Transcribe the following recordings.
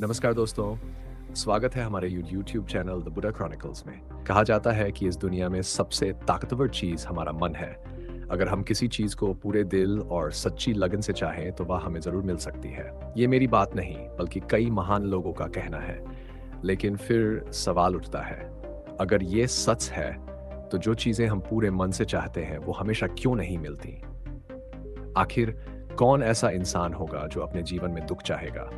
नमस्कार दोस्तों, स्वागत है हमारे यूट्यूब चैनल द बुरा क्रॉनिकल्स में। कहा जाता है कि इस दुनिया में सबसे ताकतवर चीज़ हमारा मन है। अगर हम किसी चीज़ को पूरे दिल और सच्ची लगन से चाहें तो वह हमें ज़रूर मिल सकती है। ये मेरी बात नहीं बल्कि कई महान लोगों का कहना है। लेकिन फिर सवाल उठता है, अगर ये सच है तो जो चीज़ें हम पूरे मन से चाहते हैं वो हमेशा क्यों नहीं मिलती? आखिर कौन ऐसा इंसान होगा जो अपने जीवन में दुख चाहेगा?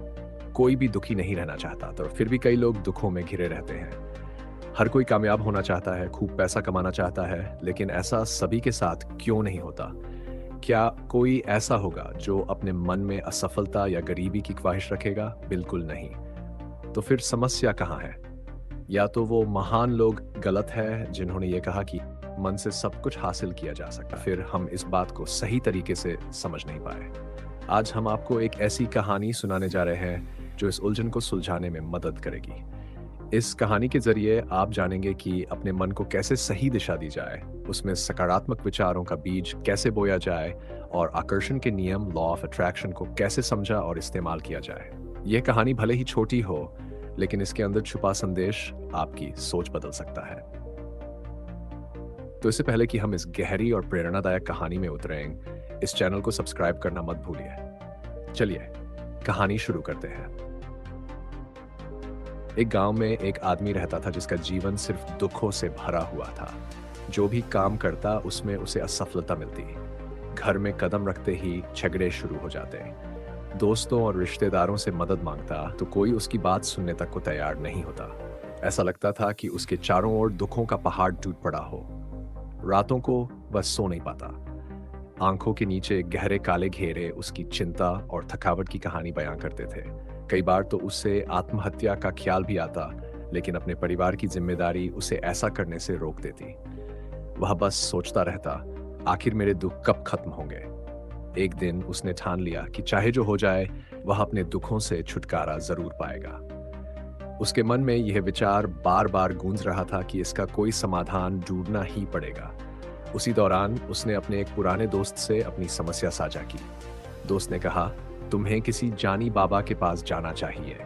कोई भी दुखी नहीं रहना चाहता, तो फिर भी कई लोग दुखों में घिरे रहते हैं। हर कोई कामयाब होना चाहता है, खूब पैसा कमाना चाहता है, लेकिन ऐसा सभी के साथ क्यों नहीं होता? क्या कोई ऐसा होगा जो अपने मन में असफलता या गरीबी की ख्वाहिश रखेगा? बिल्कुल नहीं। तो फिर समस्या कहाँ है? या तो वो महान लोग गलत है जिन्होंने ये कहा कि मन से सब कुछ हासिल किया जा सकता है, फिर हम इस बात को सही तरीके से समझ नहीं पाए। आज हम आपको एक ऐसी कहानी सुनाने जा रहे हैं जो इस उलझन को सुलझाने में मदद करेगी। इस कहानी के जरिए आप जानेंगे कि अपने मन को कैसे सही दिशा दी जाए, उसमें सकारात्मक विचारों का बीज कैसे बोया जाए और आकर्षण के नियम लॉ ऑफ अट्रैक्शन को कैसे समझा और इस्तेमाल किया जाए। यह कहानी भले ही छोटी हो, लेकिन इसके अंदर छुपा संदेश आपकी सोच बदल सकता है। तो इससे पहले कि हम इस गहरी और प्रेरणादायक कहानी में उतरें, इस चैनल को सब्सक्राइब करना मत भूलिए। चलिए, कहानी शुरू करते हैं। एक गांव में एक आदमी रहता था जिसका जीवन सिर्फ दुखों से भरा हुआ था। जो भी काम करता उसमें उसे असफलता मिलती। घर में कदम रखते ही झगड़े शुरू हो जाते। दोस्तों और रिश्तेदारों से मदद मांगता तो कोई उसकी बात सुनने तक को तैयार नहीं होता। ऐसा लगता था कि उसके चारों ओर दुखों का पहाड़ टूट पड़ा हो। रातों को वह सो नहीं पाता। आंखों के नीचे गहरे काले घेरे उसकी चिंता और थकावट की कहानी बयां करते थे। कई बार तो उससे आत्महत्या का ख्याल भी आता, लेकिन अपने परिवार की जिम्मेदारी उसे ऐसा करने से रोक देती। वह बस सोचता रहता, आखिर मेरे दुख कब खत्म होंगे। एक दिन उसने ठान लिया कि चाहे जो हो जाए, वह अपने दुखों से छुटकारा जरूर पाएगा। उसके मन में यह विचार बार बार गूंज रहा था कि इसका कोई समाधान ढूंढना ही पड़ेगा। उसी दौरान उसने अपने एक पुराने दोस्त से अपनी समस्या साझा की। दोस्त ने कहा, तुम्हें किसी जानी बाबा के पास जाना चाहिए।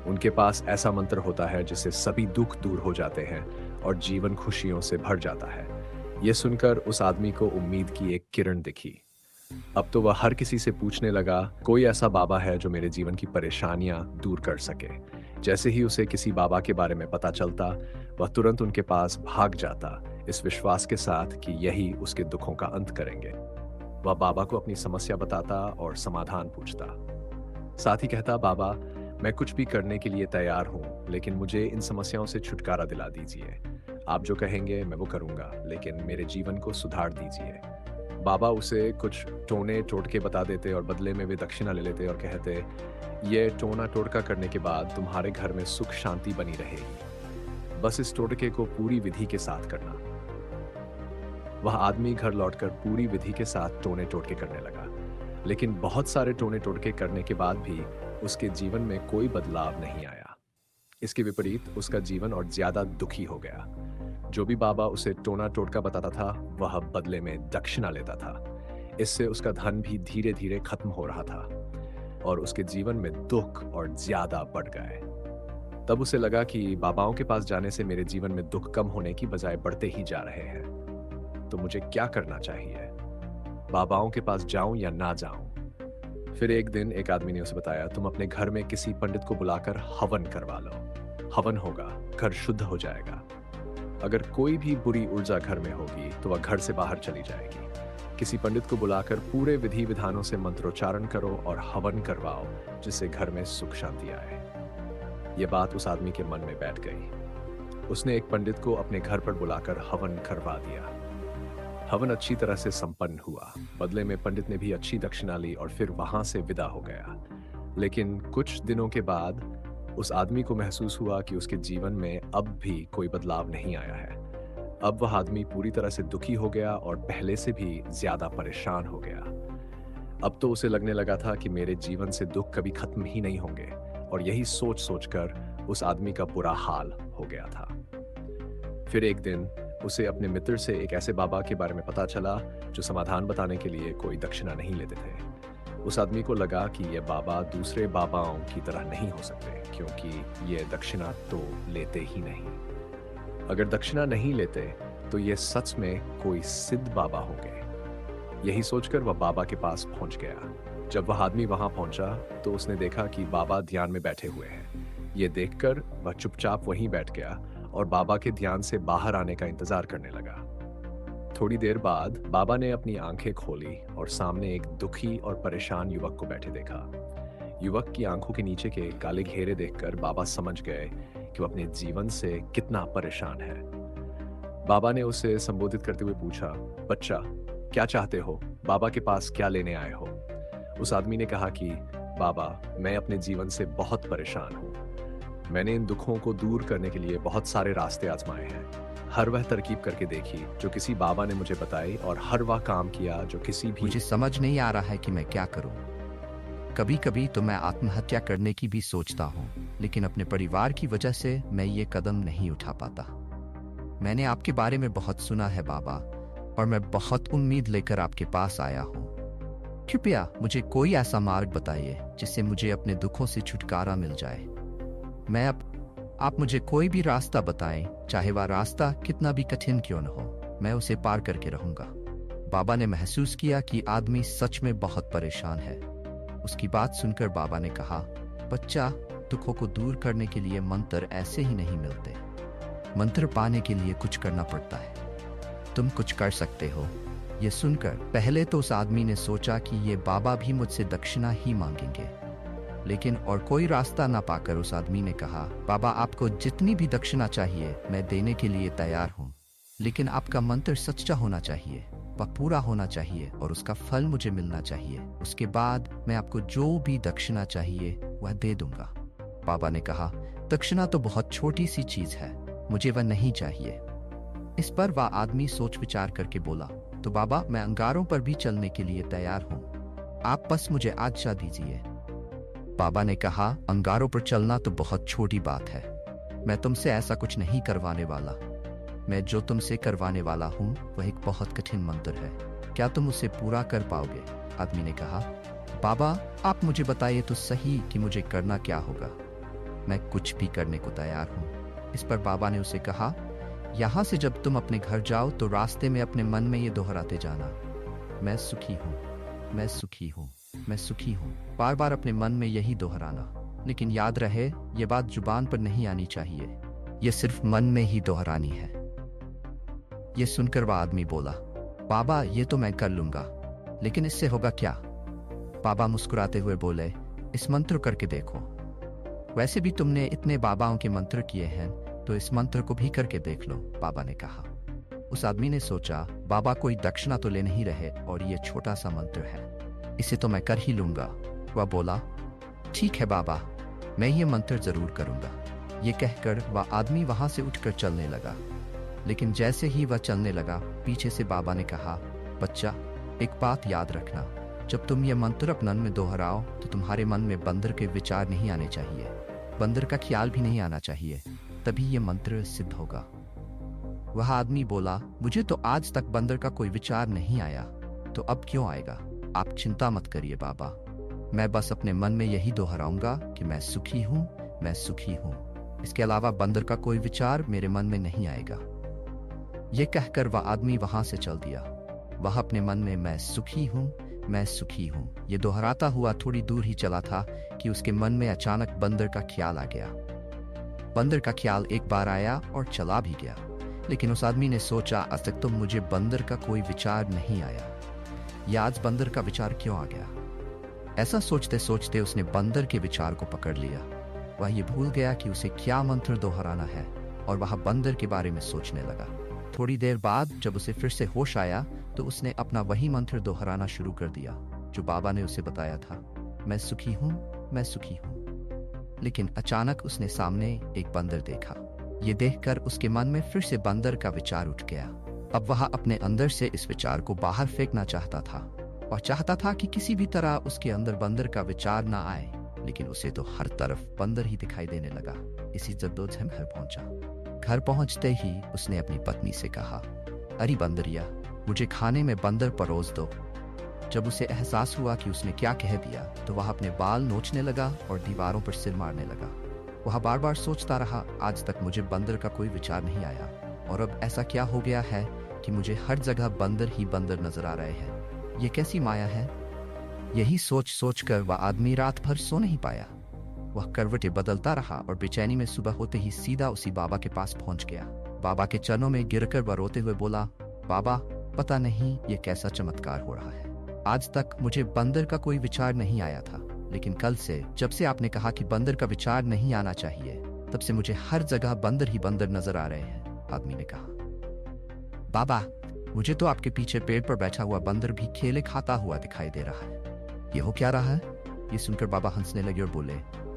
उनके पास ऐसा मंत्र होता है जिससे सभी दुख दूर हो जाते हैं और जीवन खुशियों से भर जाता है। यह सुनकर उस आदमी को उम्मीद की एक किरण दिखी। अब तो वह हर किसी से पूछने लगा, कोई ऐसा बाबा है जो मेरे जीवन की परेशानियां दूर कर सके। जैसे ही उसे किसी बाबा के बारे में पता चलता, वह तुरंत उनके पास भाग जाता, इस विश्वास के साथ कि यही उसके दुखों का अंत करेंगे। वह बाबा को अपनी समस्या बताता और समाधान पूछता। साथ ही कहता, बाबा, मैं कुछ भी करने के लिए तैयार हूँ, लेकिन मुझे इन समस्याओं से छुटकारा दिला दीजिए। आप जो कहेंगे मैं वो करूँगा, लेकिन मेरे जीवन को सुधार दीजिए। बाबा उसे कुछ टोने टोटके बता देते और बदले में वे दक्षिणा ले लेते और कहते, ये टोना टोटका करने के बाद तुम्हारे घर में सुख शांति बनी रहेगी। बस इस टोटके को पूरी विधि के साथ करना। वह आदमी घर लौटकर पूरी विधि के साथ टोने टोटके करने लगा, लेकिन बहुत सारे टोने टोटके करने के बाद भी उसके जीवन में कोई बदलाव नहीं आया। इसके विपरीत उसका जीवन और ज्यादा दुखी हो गया। जो भी बाबा उसे टोना टोटका बताता था, वह बदले में दक्षिणा लेता था। इससे उसका धन भी धीरे धीरे खत्म हो रहा था और उसके जीवन में दुख और ज्यादा बढ़ गए। तब उसे लगा कि बाबाओं के पास जाने से मेरे जीवन में दुख कम होने की बजाय बढ़ते ही जा रहे हैं। तो मुझे क्या करना चाहिए? बाबाओं के पास जाऊं या ना जाऊं? फिर एक दिन एक आदमी ने उसे बताया, तुम अपने घर में किसी पंडित को बुलाकर हवन करवा लो। हवन होगा, घर शुद्ध हो जाएगा। अगर कोई भी बुरी ऊर्जा घर में होगी तो वह घर से बाहर चली जाएगी। किसी पंडित को बुलाकर पूरे विधि विधानों से मंत्रोच्चारण करो और हवन करवाओ, जिससे घर में सुख शांति आए। यह बात उस आदमी के मन में बैठ गई। उसने एक पंडित को अपने घर पर बुलाकर हवन करवा दिया। हवन अच्छी तरह से संपन्न हुआ। बदले में पंडित ने भी अच्छी दक्षिणा ली और फिर वहां से विदा हो गया। लेकिन कुछ दिनों के बाद उस आदमी को महसूस हुआ कि उसके जीवन में अब भी कोई बदलाव नहीं आया है। अब वह आदमी पूरी तरह से दुखी हो गया और पहले से भी ज्यादा परेशान हो गया। अब तो उसे लगने लगा था कि मेरे जीवन से दुख कभी खत्म ही नहीं होंगे, और यही सोच सोचकर उस आदमी का बुरा हाल हो गया था। फिर एक दिन उसे अपने मित्र से एक ऐसे बाबा के बारे में पता चला जो समाधान बताने के लिए कोई दक्षिणा नहीं लेते थे। उस आदमी को लगा कि ये बाबा दूसरे बाबाओं की तरह नहीं हो सकते, क्योंकि ये दक्षिणा तो लेते ही नहीं। अगर दक्षिणा नहीं लेते तो ये सच में कोई सिद्ध बाबा होंगे। यही सोचकर वह बाबा के पास पहुंच गया। जब वह आदमी वहां पहुंचा तो उसने देखा कि बाबा ध्यान में बैठे हुए हैं। ये देखकर वह चुपचाप वहीं बैठ गया और बाबा के ध्यान से बाहर आने का इंतजार करने लगा। थोड़ी देर बाद बाबा ने अपनी आंखें खोली और सामने एक दुखी और परेशान युवक को बैठे देखा। युवक की आंखों के नीचे के काले घेरे देखकर बाबा समझ गए कि वह अपने जीवन से कितना परेशान है। बाबा ने उसे संबोधित करते हुए पूछा, बच्चा, क्या चाहते हो? बाबा के पास क्या लेने आए हो? उस आदमी ने कहा कि बाबा, मैं अपने जीवन से बहुत परेशान हूँ। मैंने इन दुखों को दूर करने के लिए बहुत सारे रास्ते आजमाए हैं। हर वह तरकीब करके देखी जो किसी बाबा ने मुझे बताई, और हर वह काम किया जो किसी भी। मुझे समझ नहीं आ रहा है कि मैं क्या करूं। कभी कभी तो मैं आत्महत्या करने की भी सोचता हूं, लेकिन अपने परिवार की वजह से मैं ये कदम नहीं उठा पाता। मैंने आपके बारे में बहुत सुना है बाबा, और मैं बहुत उम्मीद लेकर आपके पास आया हूं। कृपया मुझे कोई ऐसा मार्ग बताइए जिससे मुझे अपने दुखों से छुटकारा मिल जाए। आप मुझे कोई भी रास्ता बताएं, चाहे वह रास्ता कितना भी कठिन क्यों न हो, मैं उसे पार करके रहूंगा। बाबा ने महसूस किया कि आदमी सच में बहुत परेशान है। उसकी बात सुनकर बाबा ने कहा, बच्चा, दुखों को दूर करने के लिए मंत्र ऐसे ही नहीं मिलते। मंत्र पाने के लिए कुछ करना पड़ता है। तुम कुछ कर सकते हो। ये सुनकर पहले तो उस आदमी ने सोचा कि ये बाबा भी मुझसे दक्षिणा ही मांगेंगे, लेकिन और कोई रास्ता ना पाकर उस आदमी ने कहा, बाबा, आपको जितनी भी दक्षिणा चाहिए मैं देने के लिए तैयार हूँ, लेकिन आपका मंत्र सच्चा होना चाहिए, वह पूरा होना चाहिए और उसका फल मुझे मिलना चाहिए। उसके बाद मैं आपको जो भी दक्षिणा चाहिए वह दे दूंगा। बाबा ने कहा, दक्षिणा तो बहुत छोटी सी चीज है, मुझे वह नहीं चाहिए। इस पर वह आदमी सोच विचार करके बोला, तो बाबा, मैं अंगारों पर भी चलने के लिए तैयार हूँ, आप बस मुझे आज्ञा दीजिए। बाबा ने कहा, अंगारों पर चलना तो बहुत छोटी बात है, मैं तुमसे ऐसा कुछ नहीं करवाने वाला। मैं जो तुमसे करवाने वाला हूँ वह एक बहुत कठिन मंत्र है, क्या तुम उसे पूरा कर पाओगे? आदमी ने कहा, बाबा, आप मुझे बताइए तो सही कि मुझे करना क्या होगा, मैं कुछ भी करने को तैयार हूँ। इस पर बाबा ने उसे कहा, यहाँ से जब तुम अपने घर जाओ तो रास्ते में अपने मन में ये दोहराते जाना, मैं सुखी हूँ, मैं सुखी हूँ, मैं सुखी हूँ। बार बार अपने मन में यही दोहराना, लेकिन याद रहे ये बात जुबान पर नहीं आनी चाहिए, ये सिर्फ मन में ही दोहरानी है। ये सुनकर वह आदमी बोला, बाबा, ये तो मैं कर लूंगा, लेकिन इससे होगा क्या? बाबा मुस्कुराते हुए बोले, इस मंत्र करके देखो। वैसे भी तुमने इतने बाबाओं के मंत्र किए हैं, तो इस मंत्र को भी करके देख लो, बाबा ने कहा। उस आदमी ने सोचा, बाबा कोई दक्षिणा तो ले नहीं रहे और ये छोटा सा मंत्र है, इसे तो मैं कर ही लूंगा। वह बोला, ठीक है बाबा, मैं ये मंत्र जरूर करूंगा। ये कहकर वह आदमी वहां से उठकर चलने लगा। लेकिन जैसे ही वह चलने लगा, पीछे से बाबा ने कहा, बच्चा, एक बात याद रखना, जब तुम ये मंत्र अपने मन में दोहराओ तो तुम्हारे मन में बंदर के विचार नहीं आने चाहिए, बंदर का ख्याल भी नहीं आना चाहिए, तभी ये मंत्र सिद्ध होगा। वह आदमी बोला, मुझे तो आज तक बंदर का कोई विचार नहीं आया, तो अब क्यों आएगा? आप चिंता मत करिए बाबा, मैं बस अपने मन में यही दोहराऊंगा कि मैं सुखी हूँ, मैं सुखी हूँ। इसके अलावा बंदर का कोई विचार मेरे मन में नहीं आएगा। ये कहकर वह आदमी वहां से चल दिया। वह अपने मन में मैं सुखी हूँ, मैं सुखी हूँ ये दोहराता हुआ थोड़ी दूर ही चला था कि उसके मन में अचानक बंदर का ख्याल आ गया। बंदर का ख्याल एक बार आया और चला भी गया, लेकिन उस आदमी ने सोचा, आज तक तो मुझे बंदर का कोई विचार नहीं आया, ये आज बंदर का विचार क्यों आ गया? ऐसा सोचते सोचते उसने बंदर के विचार को पकड़ लिया। वह ये भूल गया कि उसे क्या मंत्र दोहराना है और वह बंदर के बारे में सोचने लगा। थोड़ी देर बाद जब उसे फिर से होश आया तो उसने अपना वही मंत्र दोहराना शुरू कर दिया जो बाबा ने उसे बताया था, मैं सुखी हूँ, मैं सुखी हूँ। लेकिन अचानक उसने सामने एक बंदर देखा। ये देखकर उसके मन में फिर से बंदर का विचार उठ गया। अब वह अपने अंदर से इस विचार को बाहर फेंकना चाहता था और चाहता था कि किसी भी तरह उसके अंदर बंदर का विचार ना आए, लेकिन उसे तो हर तरफ बंदर ही दिखाई देने लगा। इसी जद्दोजहद घर पहुंचा। घर पहुंचते ही उसने अपनी पत्नी से कहा, अरे बंदरिया, मुझे खाने में बंदर परोस दो। जब उसे एहसास हुआ कि उसने क्या कह दिया तो वह अपने बाल नोचने लगा और दीवारों पर सिर मारने लगा। वह बार बार सोचता रहा, आज तक मुझे बंदर का कोई विचार नहीं आया, और अब ऐसा क्या हो गया है कि मुझे हर जगह बंदर ही बंदर नजर आ रहे हैं। ये कैसी माया है? यही सोच सोच कर वह आदमी रात भर सो नहीं पाया। वह करवटें बदलता रहा और बेचैनी में सुबह होते ही सीधा उसी बाबा के पास पहुंच गया। बाबा के चरणों में गिरकर वह रोते हुए बोला, बाबा, पता नहीं ये कैसा चमत्कार हो रहा है। आज तक मुझे बंदर का कोई विचार नहीं आया था, लेकिन कल से जब से आपने कहा कि बंदर का विचार नहीं आना चाहिए, तब से मुझे हर जगह बंदर ही बंदर नजर आ रहे हैं। आदमी ने कहा, बाबा, मुझे तो आपके पीछे पेड़ पर बैठा हुआ बंदर भी केले खाता हुआ दिखाई दे रहा है। ये हो क्या रहा है? ये सुनकर बाबा हंसने लगे और बोले,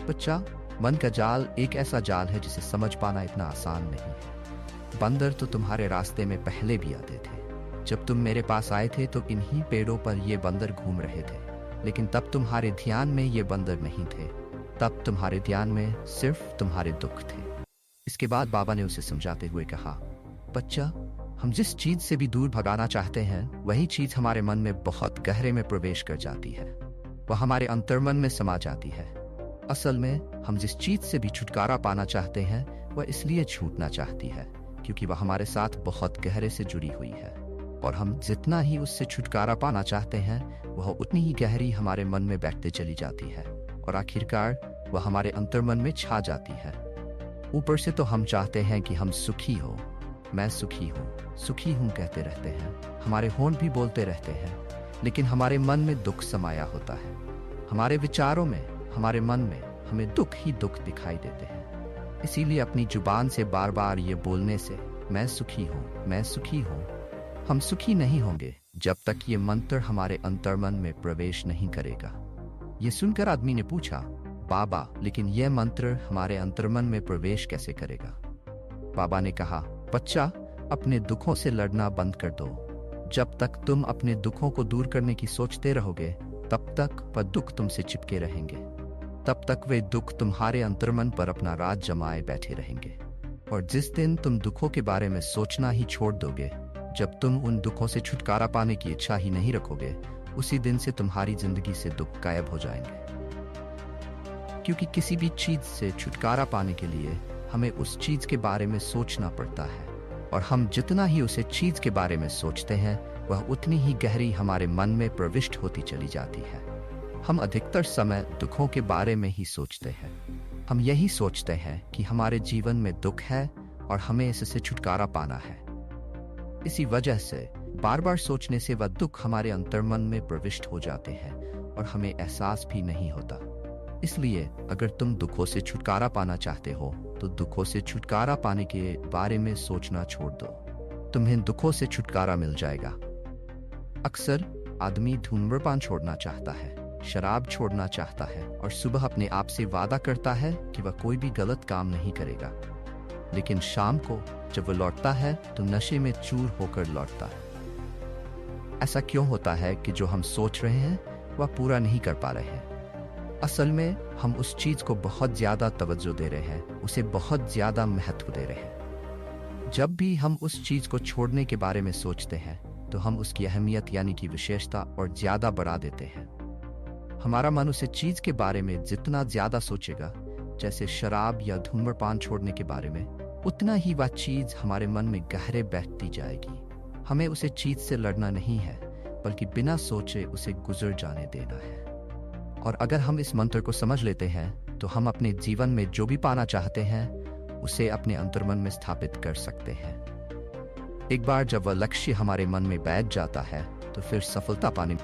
बच्चा, मन का जाल एक ऐसा जाल है जिसे समझ पाना इतना आसान नहीं है। बंदर तो तुम्हारे रास्ते में पहले भी आते थे। जब तुम मेरे पास आए थे तो इन्हीं पेड़ों पर ये बंदर घूम रहे थे, लेकिन तब तुम्हारे ध्यान में ये बंदर नहीं थे। तब तुम्हारे ध्यान में सिर्फ तुम्हारे दुख थे। इसके बाद बाबा ने उसे समझाते हुए कहा, बच्चा, हम जिस चीज से भी दूर भगाना चाहते हैं वही चीज हमारे मन में बहुत गहरे में प्रवेश कर जाती है। वह हमारे अंतर्मन में समा जाती है। असल में हम जिस चीज से भी छुटकारा पाना चाहते हैं वह इसलिए छूटना चाहती है क्योंकि वह हमारे साथ बहुत गहरे से जुड़ी हुई है, और हम जितना ही उससे छुटकारा पाना चाहते हैं वह उतनी ही गहरी हमारे मन में बैठते चली जाती है, और आखिरकार वह हमारे अंतर्मन में छा जाती है। ऊपर से तो हम चाहते हैं कि हम सुखी हो, मैं सुखी हूँ कहते रहते हैं, हमारे होंठ भी बोलते रहते हैं, लेकिन हमारे मन में दुख समाया होता है। हमारे विचारों में, हमारे मन में हमें दुख ही दुख दिखाई देते हैं। इसीलिए अपनी जुबान से बार बार ये बोलने से, मैं सुखी हूँ, हम सुखी नहीं होंगे जब तक ये मंत्र हमारे अंतर्मन में प्रवेश नहीं करेगा। ये सुनकर आदमी ने पूछा, बाबा, लेकिन यह मंत्र हमारे अंतर्मन में प्रवेश कैसे करेगा? बाबा ने कहा, बच्चा, अपने दुखों से लड़ना बंद कर दो। जब तक तुम अपने दुखों को दूर करने की सोचते रहोगे तब तक वह दुख तुमसे चिपके रहेंगे। तब तक वे दुख तुम्हारे अंतर्मन पर अपना राज जमाए बैठे रहेंगे, और जिस दिन तुम दुखों के बारे में सोचना ही छोड़ दोगे, जब तुम उन दुखों से छुटकारा पाने की इच्छा ही नहीं रखोगे, उसी दिन से तुम्हारी जिंदगी से दुख गायब हो जाएंगे। क्योंकि किसी भी चीज से छुटकारा पाने के लिए हमें उस चीज के बारे में सोचना पड़ता है, और हम जितना ही उसे चीज के बारे में सोचते हैं वह उतनी ही गहरी हमारे मन में प्रविष्ट होती चली जाती है। हम अधिकतर समय दुखों के बारे में ही सोचते हैं। हम यही सोचते हैं कि हमारे जीवन में दुख है और हमें इससे छुटकारा पाना है। इसी वजह से बार बार सोचने से वह दुख हमारे अंतर्मन में प्रविष्ट हो जाते हैं और हमें एहसास भी नहीं होता। इसलिए अगर तुम दुखों से छुटकारा पाना चाहते हो तो दुखों से छुटकारा पाने के बारे में सोचना छोड़ दो। तुम्हें दुखों से छुटकारा मिल जाएगा। अक्सर आदमी धूम्रपान छोड़ना चाहता है, शराब छोड़ना चाहता है, और सुबह अपने आप से वादा करता है कि वह कोई भी गलत काम नहीं करेगा, लेकिन शाम को जब वह लौटता है तो नशे में चूर होकर लौटता है। ऐसा क्यों होता है कि जो हम सोच रहे हैं वह पूरा नहीं कर पा रहे हैं? असल में हम उस चीज को बहुत ज्यादा तवज्जो दे रहे हैं, उसे बहुत ज्यादा महत्व दे रहे हैं। जब भी हम उस चीज को छोड़ने के बारे में सोचते हैं तो हम उसकी अहमियत यानी कि विशेषता और ज्यादा बढ़ा देते हैं। हमारा मन उस चीज के बारे में जितना ज्यादा सोचेगा, जैसे शराब या धूम्रपान छोड़ने के बारे में, उतना ही वह चीज हमारे मन में गहरे बैठती जाएगी। हमें उसे चीज से लड़ना नहीं है, बल्कि बिना सोचे उसे गुजर जाने देना है। और अगर हम इस मंत्र को समझ लेते हैं तो हम अपने जीवन में जो भी पाना चाहते हैं उसे अपने अंतर्मन में स्थापित कर सकते हैं। एक बार जब वह लक्ष्य हमारे मन में बैठ जाता है तो फिर सफलता पाने।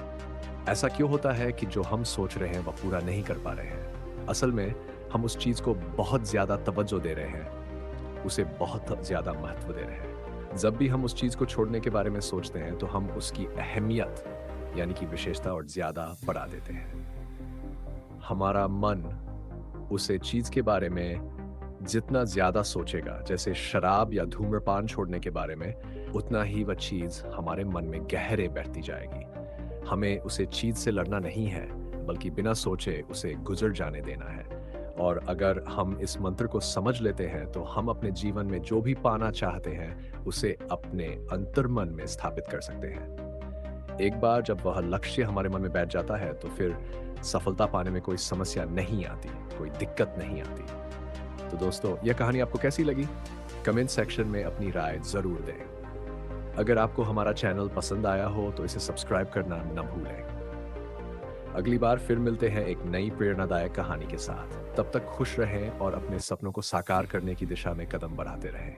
ऐसा क्यों होता है कि जो हम सोच रहे हैं वह पूरा नहीं कर पा रहे हैं? असल में हम उस चीज को बहुत ज्यादा तवज्जो दे रहे हैं, उसे बहुत ज्यादा महत्व दे रहे हैं। जब भी हम उस चीज को छोड़ने के बारे में सोचते हैं तो हम उसकी अहमियत यानी कि विशेषता और ज्यादा बढ़ा देते हैं। हमारा मन उसे चीज के बारे में जितना ज्यादा सोचेगा, जैसे शराब या धूम्रपान छोड़ने के बारे में, उतना ही वह चीज हमारे मन में गहरे बैठती जाएगी। हमें उसे चीज से लड़ना नहीं है, बल्कि बिना सोचे उसे गुजर जाने देना है। और अगर हम इस मंत्र को समझ लेते हैं तो हम अपने जीवन में जो भी पाना चाहते हैं उसे अपने अंतर्मन में स्थापित कर सकते हैं। एक बार जब वह लक्ष्य हमारे मन में बैठ जाता है तो फिर सफलता पाने में कोई समस्या नहीं आती, कोई दिक्कत नहीं आती। तो दोस्तों, यह कहानी आपको कैसी लगी? कमेंट सेक्शन में अपनी राय जरूर दें। अगर आपको हमारा चैनल पसंद आया हो तो इसे सब्सक्राइब करना न भूलें। अगली बार फिर मिलते हैं एक नई प्रेरणादायक कहानी के साथ। तब तक खुश रहें और अपने सपनों को साकार करने की दिशा में कदम बढ़ाते रहें।